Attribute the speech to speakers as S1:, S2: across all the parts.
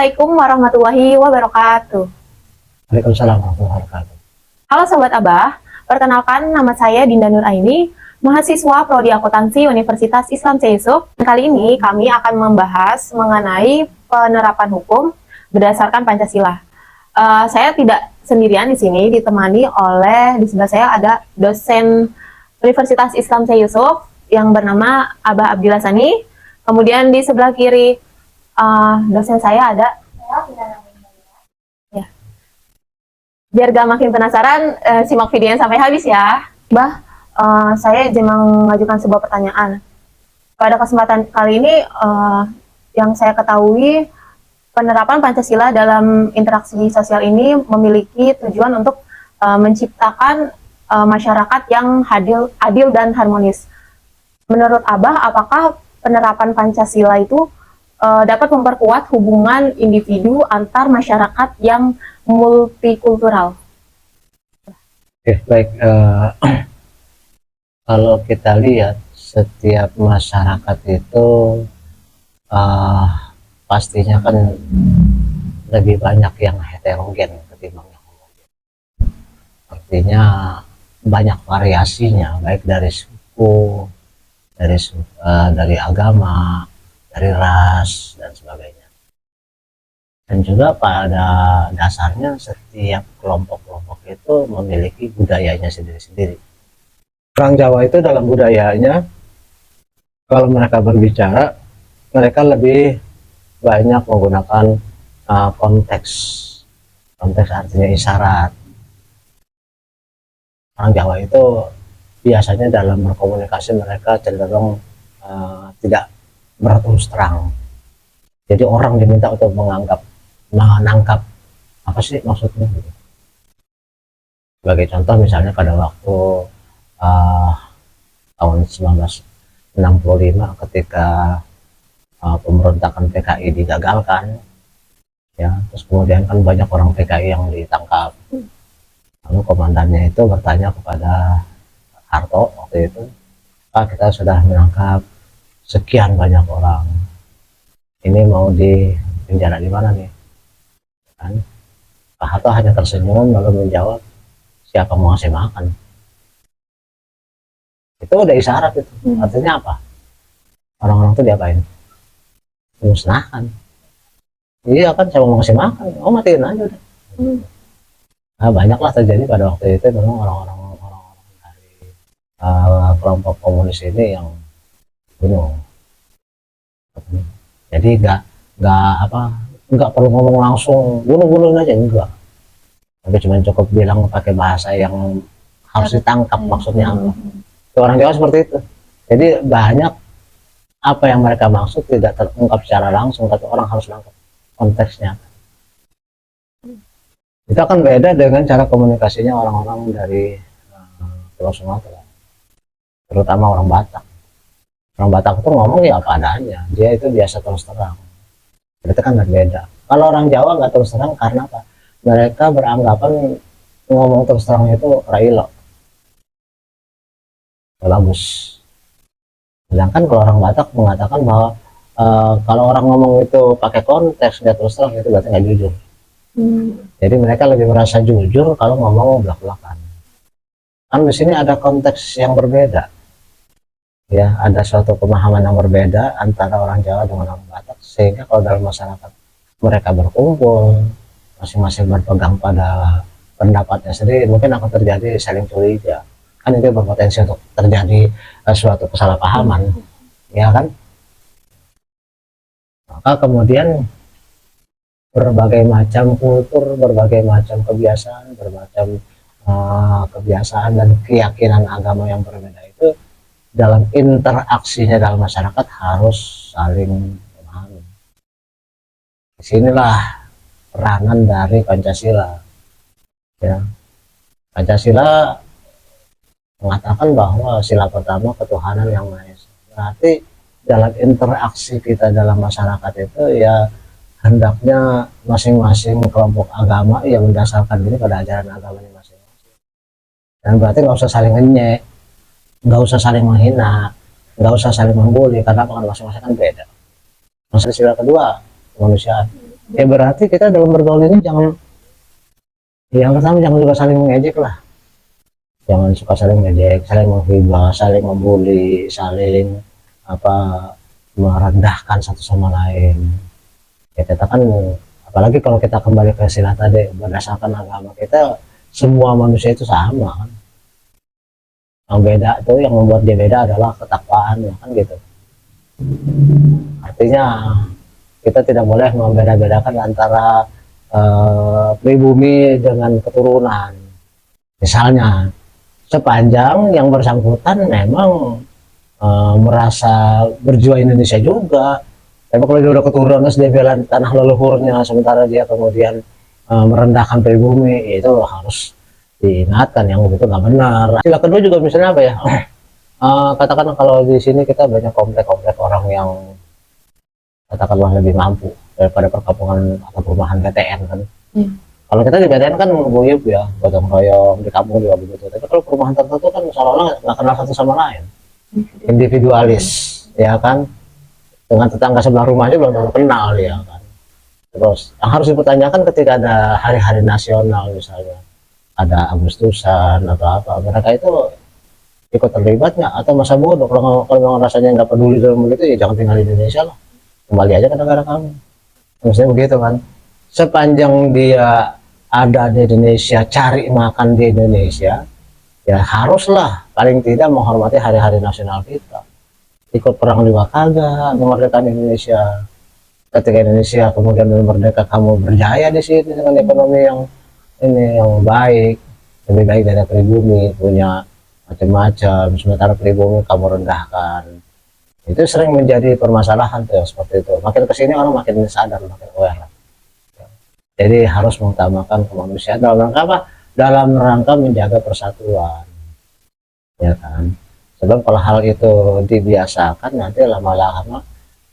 S1: Assalamualaikum warahmatullahi wabarakatuh.
S2: Waalaikumsalam warahmatullahi wabarakatuh.
S1: Halo Sobat Abah, perkenalkan nama saya Dinda Nur Aini, mahasiswa Prodi Akuntansi Universitas Islam Yusuf. Kali ini kami akan membahas mengenai penerapan hukum berdasarkan Pancasila. Saya tidak sendirian di sini, ditemani oleh di sebelah saya ada dosen Universitas Islam Yusuf yang bernama Abah Abdillah Sani. Kemudian di sebelah kiri dosen saya ada. Ya. Biar gak makin penasaran, simak videonya sampai habis ya. Bah, saya izin mengajukan sebuah pertanyaan. Pada kesempatan kali ini, yang saya ketahui, penerapan Pancasila dalam interaksi sosial ini memiliki tujuan untuk menciptakan masyarakat yang adil dan harmonis. Menurut Abah, apakah penerapan Pancasila itu dapat memperkuat hubungan individu antar masyarakat yang multikultural?
S2: Oke, baik. Kalau kita lihat setiap masyarakat itu pastinya kan lebih banyak yang heterogen ketimbang yang homogen. Artinya banyak variasinya, baik dari suku, dari agama, dari ras dan sebagainya. Dan juga pada dasarnya setiap kelompok-kelompok itu memiliki budayanya sendiri-sendiri. Orang Jawa itu dalam budayanya, kalau mereka berbicara, mereka lebih banyak menggunakan konteks artinya isyarat. Orang Jawa itu biasanya dalam berkomunikasi mereka cenderung tidak berterus terang. Jadi orang diminta untuk menangkap apa sih maksudnya gitu. Sebagai contoh misalnya pada waktu tahun 1965 ketika pemberontakan PKI digagalkan, ya, terus kemudian kan banyak orang PKI yang ditangkap. Lalu komandannya itu bertanya kepada Harto waktu itu, Pak, kita sudah menangkap sekian banyak orang, ini mau di penjara di mana nih? Kan Pak Harto hanya tersenyum lalu menjawab, siapa mau ngasih makan? Itu udah isyarat itu. Artinya apa? Orang-orang itu diapain? Dimusnahkan. Iya kan, siapa mau ngasih makan? Oh, matiin aja udah. Nah, banyaklah terjadi pada waktu itu memang orang-orang dari kelompok komunis ini yang bunuh. Jadi nggak perlu ngomong langsung bunuh aja, enggak, tapi cuma cukup bilang pakai bahasa yang harus ditangkap maksudnya apa. Orang Jawa seperti itu. Jadi banyak apa yang mereka maksud tidak terungkap secara langsung, tapi orang harus nangkap konteksnya. Itu akan beda dengan cara komunikasinya orang-orang dari Pulau Sumatera, terutama orang Batak. Orang Batak itu ngomong ya apa adanya, dia itu biasa terus terang. Berarti kan berbeda. Kalau orang Jawa nggak terus terang karena apa? Mereka beranggapan ngomong terus terang itu railo, bagus. Sedangkan kalau orang Batak mengatakan bahwa kalau orang ngomong itu pakai konteks nggak terus terang itu berarti nggak jujur. Jadi mereka lebih merasa jujur kalau ngomong belak-belakan. Kan di sini ada konteks yang berbeda. Ya, ada suatu pemahaman yang berbeda antara orang Jawa dengan orang Batak, sehingga kalau dalam masyarakat mereka berkumpul masing-masing berpegang pada pendapatnya sendiri, mungkin akan terjadi saling curiga. Kan itu berpotensi untuk terjadi suatu kesalahpahaman, ya kan? Maka kemudian berbagai macam kultur, berbagai macam kebiasaan, kebiasaan dan keyakinan agama yang berbeda itu dalam interaksinya dalam masyarakat harus saling memahami. Disinilah peranan dari Pancasila. Ya. Pancasila mengatakan bahwa sila pertama ketuhanan yang Maha Esa. Berarti dalam interaksi kita dalam masyarakat itu ya hendaknya masing-masing kelompok agama yang mendasarkan diri pada ajaran agamanya masing-masing. Dan berarti nggak usah saling ngenyek, nggak usah saling menghina, nggak usah saling membuli, karena masing-masing kan beda. Masalah sila kedua kemanusiaan, Ya berarti kita dalam bergaul ini jangan, yang pertama jangan juga saling mengejek lah, jangan suka saling mengejek, saling menghibah, saling membuli, saling apa, merendahkan satu sama lain. Ya kita kan, apalagi kalau kita kembali ke sila tadi, berdasarkan agama kita semua manusia itu sama kan. Yang beda tuh, yang membuat dia beda adalah ketakwaan, ya kan gitu. Artinya kita tidak boleh membeda-bedakan antara pribumi dengan keturunan. Misalnya sepanjang yang bersangkutan memang merasa berjuang Indonesia juga, tapi kalau dia udah keturunan terus dia bela tanah leluhurnya, sementara dia kemudian merendahkan pribumi, itu harus diingatkan, yang itu nggak benar. Sila kedua juga misalnya apa ya, katakanlah kalau di sini kita banyak komplek-komplek orang yang katakanlah lebih mampu daripada perkampungan atau perumahan BTN kan. Kalau kita di BTN kan guyup ya, gotong royong, di kampung juga begitu. Tapi kalau perumahan tertentu kan seolah-olah nggak kenal satu sama lain, individualis, ya kan. Dengan tetangga sebelah rumahnya belum tentu kenal, ya kan. Terus yang harus dipertanyakan ketika ada hari-hari nasional misalnya, ada Agustusan atau apa, mereka itu ikut terlibat nggak atau masa bodoh? Kalau memang rasanya nggak peduli dalam begitu, ya jangan tinggal di Indonesia lah, kembali aja ke negara kamu. Maksudnya begitu kan. Sepanjang dia ada di Indonesia, cari makan di Indonesia, ya haruslah paling tidak menghormati hari-hari nasional kita. Ikut perang juga kagak, memerdekakan Indonesia. Ketika Indonesia kemudian merdeka, kamu berjaya di sini dengan ekonomi yang ini yang baik, lebih baik dari pribumi, punya macam-macam, sementara pribumi kamu rendahkan. Itu sering menjadi permasalahan tuh seperti itu. Makin kesini orang makin sadar, makin aware. Jadi harus mengutamakan kemanusiaan dalam rangka apa? Dalam rangka menjaga persatuan, ya kan. Sebab kalau hal itu dibiasakan, nanti lama-lama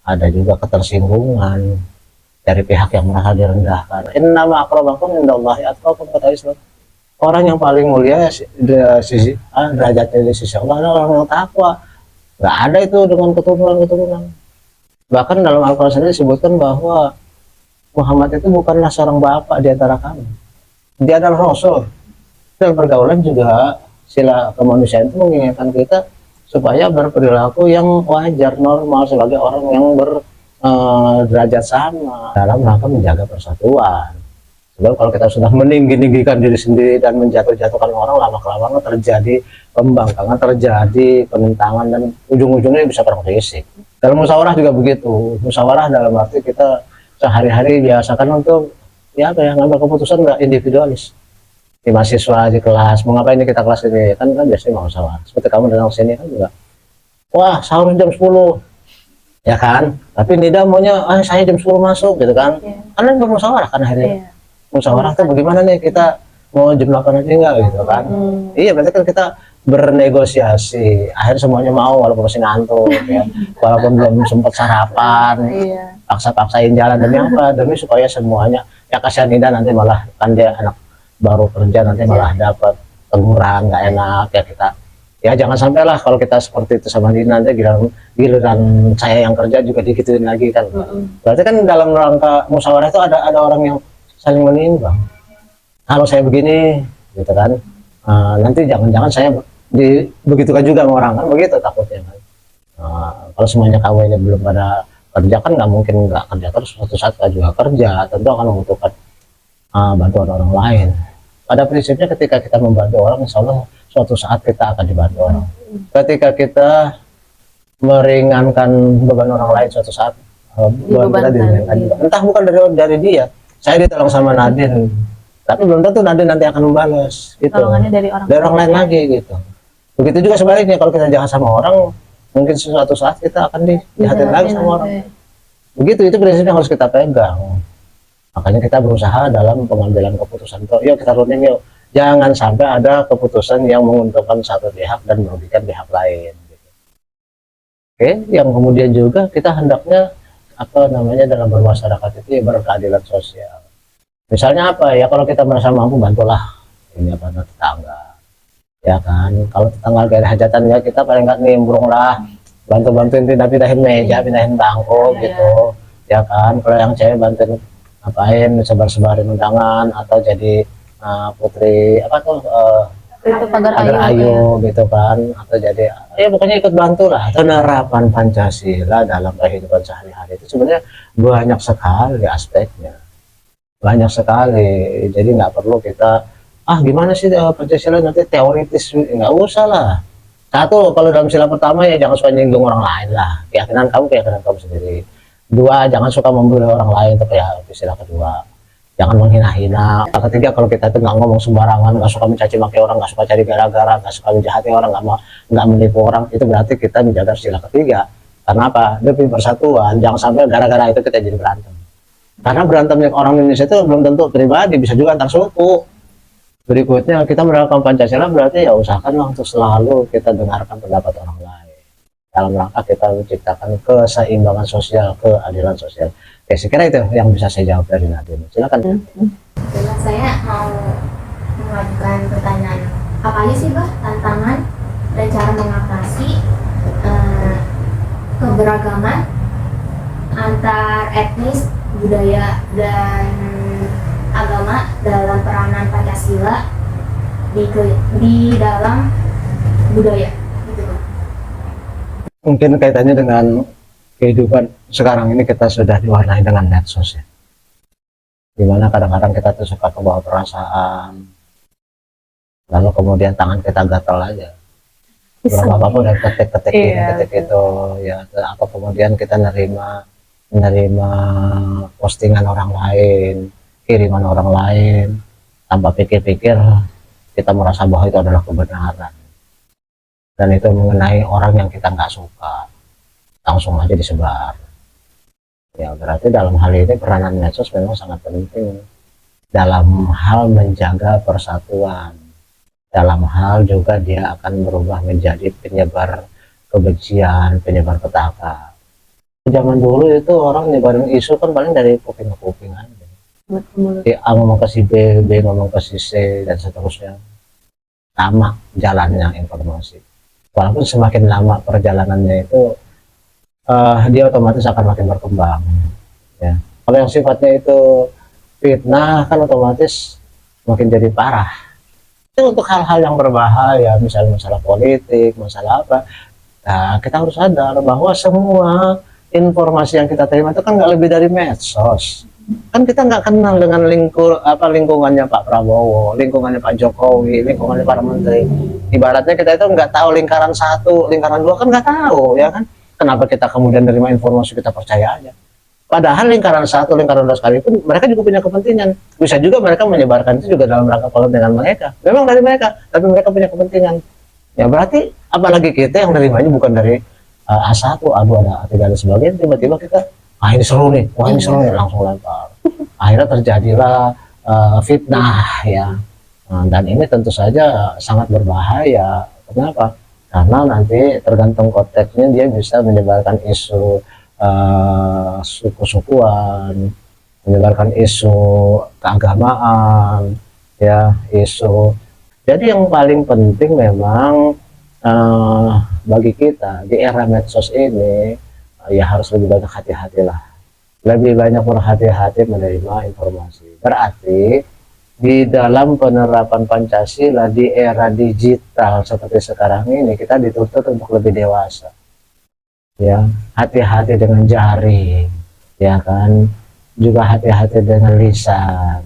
S2: ada juga ketersinggungan dari pihak yang merasa direndahkan. Innama akramakum indallahi atqakum, kata Islam. Orang yang paling mulia sisi derajatnya di sisi Allah adalah orang yang takwa. Nggak ada itu dengan keturunan-keturunan. Bahkan dalam Al-Quran sendiri disebutkan bahwa Muhammad itu bukanlah seorang bapak di antara kami. Dia adalah Rasul. Dan pergaulan juga sila kemanusiaan itu mengingatkan kita supaya berperilaku yang wajar, normal, sebagai orang yang derajat sama dalam rangka menjaga persatuan. Sebab kalau kita sudah meninggi-ninggikan diri sendiri dan menjatuh-jatuhkan orang, lama-kelamaan terjadi pembangkangan, terjadi penentangan, dan ujung-ujungnya bisa perang fisik. Dalam musyawarah juga begitu. Musyawarah dalam arti kita sehari-hari biasakan untuk ya apa ya, ngambil keputusan nggak individualis. Di mahasiswa di kelas, mau ngapain kita kelas ini, kan biasanya mau musyawarah. Seperti kamu datang sini kan juga, wah sahur jam 10, ya kan, tapi Nida maunya saya jam 10 masuk gitu kan. Karena bermusyawarah kan akhirnya. Musyawarah tuh bagaimana nih, kita mau jam 8 aja enggak gitu kan. Iya, berarti kan kita bernegosiasi, akhirnya semuanya mau walaupun masih ngantuk ya, walaupun belum sempat sarapan, paksa-paksain jalan demi apa, demi supaya semuanya. Ya kasihan Nida nanti malah kan dia anak baru kerja, nanti malah dapat teguran nggak enak ya. Kita ya jangan sampai lah kalau kita seperti itu sama Nida, nanti giliran saya yang kerja juga digituin lagi kan. Berarti kan dalam rangka musyawarah itu ada orang yang saling menimbang. Kalau saya begini gitu kan, nanti jangan-jangan saya begitukan juga sama orang, kan begitu takutnya kan. Kalau semuanya kawannya belum pada kerja kan nggak mungkin nggak kerja terus, suatu saat juga kerja, tentu akan membutuhkan bantuan orang lain. Pada prinsipnya ketika kita membantu orang, insya Allah suatu saat kita akan dibantu orang. Ketika kita meringankan beban orang lain, suatu saat beban kita diringankan juga. Entah bukan dari dia, saya ditolong sama Nadine, tapi belum tentu Nadine nanti akan membalas gitu. Dari orang lain lagi gitu. Begitu juga sebaliknya, kalau kita jahat sama orang, mungkin suatu saat kita akan dijahatin lagi sama orang. Begitu, itu prinsipnya harus kita pegang. Makanya kita berusaha dalam pengambilan keputusan. Yuk kita running yuk. Jangan sampai ada keputusan yang menguntungkan satu pihak dan merugikan pihak lain. Gitu. Oke, yang kemudian juga kita hendaknya apa namanya dalam bermasyarakat itu ya berkeadilan sosial. Misalnya apa ya, kalau kita merasa mampu, bantulah ini apa tetangga. Ya kan, kalau tetangga gak ada hajatan ya kita paling nggak nimbrung lah, bantu-bantuin pindahin meja, pindahin bangku gitu. Ya kan, kalau yang cewek bantuin ngapain sebar-sebarin undangan atau jadi putri apa tuh
S1: Itu pagar
S2: agar
S1: ayu.
S2: ayu gitu kan, atau jadi ya pokoknya ikut bantu lah. Penerapan Pancasila dalam kehidupan sehari-hari itu sebenarnya banyak sekali aspeknya, banyak sekali. Jadi nggak perlu kita gimana sih Pancasila nanti teoritis, nggak usah lah. Satu, kalau dalam sila pertama ya jangan suka nyinggung orang lain lah, keyakinan kamu sendiri. Dua, jangan suka membuli orang lain, tapi ya sila kedua jangan menghina-hina. Ketiga, kalau kita itu nggak ngomong sembarangan, nggak suka mencaci maki orang, nggak suka cari gara-gara, nggak suka menjahati orang, nggak menipu orang, itu berarti kita menjaga sila ketiga. Karena apa? Demi persatuan. Jangan sampai gara-gara itu kita jadi berantem. Karena berantemnya orang Indonesia itu belum tentu pribadi, bisa juga antar suku. Berikutnya, kita menerapkan Pancasila berarti ya usahakanlah untuk selalu kita dengarkan pendapat orang lain dalam rangka kita menciptakan keseimbangan sosial, keadilan sosial. Oke, saya kira itu yang bisa saya jawab dari Nadine. Silakan.
S3: Itulah saya mau mengajukan pertanyaan. Apa aja sih Bah tantangan dan cara mengatasi keberagaman antar etnis, budaya, dan agama dalam peranan Pancasila di dalam budaya gitu Bah.
S2: Mungkin kaitannya dengan kehidupan sekarang ini, kita sudah diwarnai dengan medsos ya, dimana kadang-kadang kita tuh suka kebawa perasaan, lalu kemudian tangan kita gatal aja, berapa apapun dari ketik-ketik ini ketik itu ya, atau kemudian kita menerima postingan orang lain, kiriman orang lain, tanpa pikir-pikir kita merasa bahwa itu adalah kebenaran, dan itu mengenai orang yang kita nggak suka, langsung aja disebar. Ya berarti dalam hal ini peranan medsos memang sangat penting dalam hal menjaga persatuan, dalam hal juga dia akan berubah menjadi penyebar kebencian, penyebar petaka. Zaman dulu itu orang nyebarin isu kan paling dari kuping ke kuping aja. A ngomong ke si B, B ngomong ke si C, dan seterusnya. Lama jalannya informasi. Walaupun semakin lama perjalanannya itu dia otomatis akan makin berkembang ya. Kalau yang sifatnya itu fitnah kan otomatis makin jadi parah. Itu untuk hal-hal yang berbahaya, misalnya masalah politik, masalah apa, nah kita harus sadar bahwa semua informasi yang kita terima itu kan nggak lebih dari medsos. Kan kita nggak kenal dengan lingkungannya Pak Prabowo, lingkungannya Pak Jokowi, lingkungannya para menteri. Ibaratnya kita itu nggak tahu lingkaran 1, lingkaran 2, kan nggak tahu ya kan. Kenapa kita kemudian menerima informasi kita percaya aja? Padahal lingkaran 1, lingkaran 2 sekalipun mereka juga punya kepentingan. Bisa juga mereka menyebarkan itu juga dalam rangka kepentingan mereka. Memang dari mereka, tapi mereka punya kepentingan. Ya berarti apalagi kita yang nerimanya bukan dari A1, A2, A3 dan sebagainya, tiba-tiba kita ini seru nih, wah ini seru nih, langsung lempar. Akhirnya terjadilah fitnah ya. Dan ini tentu saja sangat berbahaya. Kenapa? Karena nanti tergantung konteksnya dia bisa menyebarkan isu suku-sukuan, menyebarkan isu keagamaan, ya isu. Jadi yang paling penting memang bagi kita di era medsos ini ya harus lebih banyak hati-hatilah, lebih banyak berhati-hati menerima informasi. Berarti di dalam penerapan Pancasila di era digital seperti sekarang ini kita dituntut untuk lebih dewasa ya, hati-hati dengan jari ya kan, juga hati-hati dengan lisan.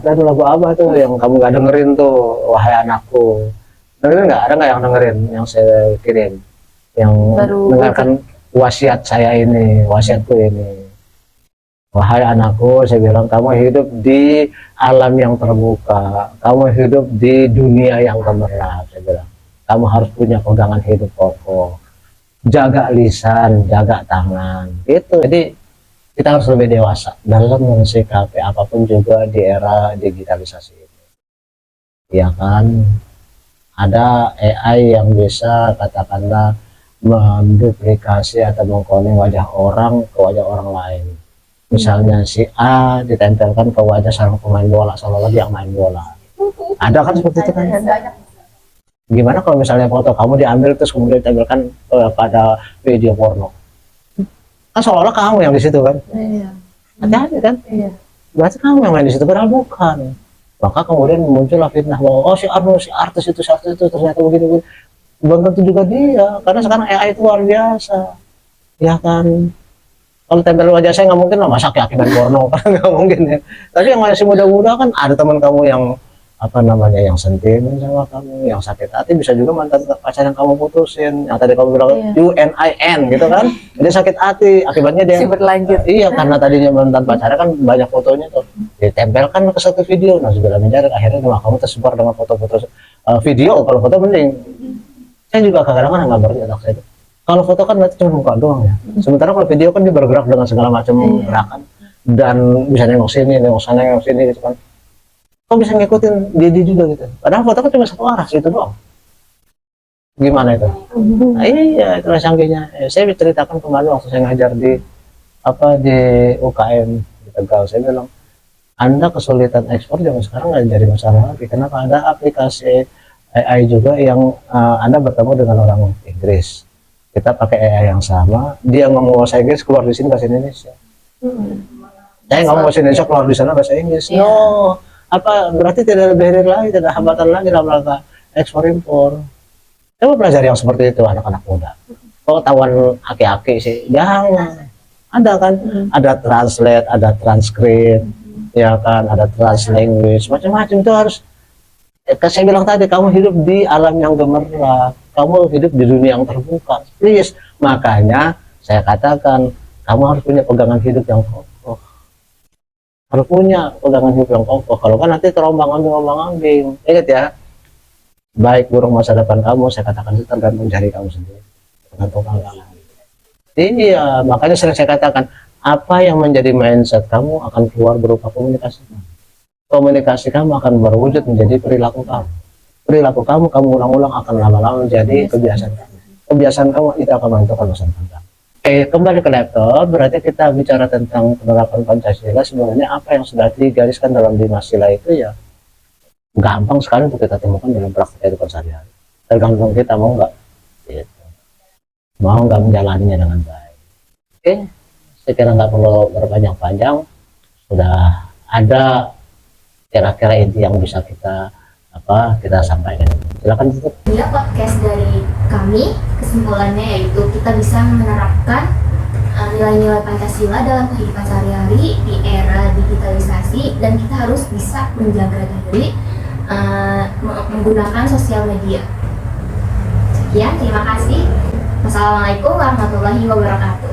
S2: Tadi lagu apa tuh yang kamu gak dengerin tuh, wahai anakku, dengerin nggak? Ada nggak yang dengerin yang saya kirim, yang dengarkan wasiat saya ini, wasiatku ini? Wahai anakku, saya bilang, kamu hidup di alam yang terbuka, kamu hidup di dunia yang gemerlap. Saya bilang, kamu harus punya pegangan hidup kokoh, jaga lisan, jaga tangan. Itu. Jadi kita harus lebih dewasa dalam mensikapi apapun juga di era digitalisasi ini. Ya kan, ada AI yang bisa katakanlah menduplikasi atau mengkloning wajah orang ke wajah orang lain. Misalnya si A ditempelkan ke wajah seorang pemain bola, seolah-olah dia main bola. Ada kan seperti itu kan? Gimana kalau misalnya foto kamu diambil terus kemudian ditempelkan pada video porno? Kan seolah-olah kamu yang di situ kan? Hati-hati kan?
S1: Iya.
S2: Berarti kamu yang main di situ, padahal bukan. Maka kemudian muncullah fitnah bahwa oh si Arno, si artis itu ternyata begini. Belum tentu juga dia, karena sekarang AI itu luar biasa, ya kan. Kalau tempel wajah saya nggak mungkin lah, masa kaki dan porno, kan nggak mungkin ya. Tapi yang masih muda-muda kan ada teman kamu yang apa namanya, yang sentimen sama kamu, yang sakit hati, bisa juga mantan pacar yang kamu putusin, yang tadi kamu bilang
S1: Iya.
S2: UNIN gitu kan, dia sakit hati, akibatnya dia
S1: Si berlanjut.
S2: iya, karena tadinya mantan pacarnya kan banyak fotonya tuh ditempelkan ke satu video, nah segala mencari, akhirnya nama kamu tersebar dengan foto-foto video. Kalau foto mending, saya juga kadang-kadang nggak ngerti otak saya itu. Kalau foto kan berarti cuma muka doang ya, sementara kalau video kan dia bergerak dengan segala macam gerakan dan bisa nengok sini, nengok sana, nengok sini gitu kan. Kok bisa ngikutin dia juga gitu, padahal foto kan cuma satu arah itu doang. Gimana itu? Nah, iya, itulah canggihnya. Saya ceritakan kemarin waktu saya ngajar di di UKM di Tegal, saya bilang Anda kesulitan ekspor zaman sekarang nggak jadi masalah lagi. Kenapa? Ada aplikasi AI juga yang Anda bertemu dengan orang Inggris, kita pakai AI yang sama, dia ngomong bahasa Inggris, keluar di sini bahasa Indonesia. Saya ngomong bahasa Indonesia, keluar di sana bahasa Inggris.
S1: Iya.
S2: No, apa berarti tidak ada barrier lagi, tidak ada hambatan lagi dalam rangka ekspor impor. Coba pelajari yang seperti itu anak-anak muda. Kok tawan aki-aki sih? Jangan. Ada kan? Ada translate, ada transkrip, ya kan? Ada translanguage, macam-macam itu harus. Saya bilang tadi, kamu hidup di alam yang gemerlap, kamu hidup di dunia yang terbuka. Please, makanya saya katakan kamu harus punya pegangan hidup yang kokoh. Harus punya pegangan hidup yang kokoh. Kalau kan nanti terombang-ambing. Ingat ya, baik buruk masa depan kamu, saya katakan itu tergantung dari kamu sendiri, tergantung kamu. Iya, makanya sering saya katakan, apa yang menjadi mindset kamu akan keluar berupa komunikasi. Komunikasi kamu akan berwujud menjadi perilaku kamu. Perilaku kamu ulang-ulang akan lama-lama menjadi kebiasaan kamu. Kebiasaan kamu itu akan menentukan masa depan kamu. Oke, kembali ke laptop, berarti kita bicara tentang penerapan Pancasila. Sebenarnya apa yang sudah digariskan dalam 5 sila itu ya gampang sekali untuk kita temukan dalam praktek kehidupan sehari-hari. Tergantung kita mau nggak, gitu. Mau nggak menjalaninya dengan baik. Oke, saya kira nggak perlu berpanjang-panjang, sudah ada kira-kira inti yang bisa kita sampaikan. Silakan tutup.
S3: Ya, podcast dari kami, kesimpulannya yaitu kita bisa menerapkan nilai-nilai Pancasila dalam kehidupan sehari-hari di era digitalisasi, dan kita harus bisa menjaga diri menggunakan sosial media. Sekian, terima kasih. Wassalamualaikum warahmatullahi wabarakatuh.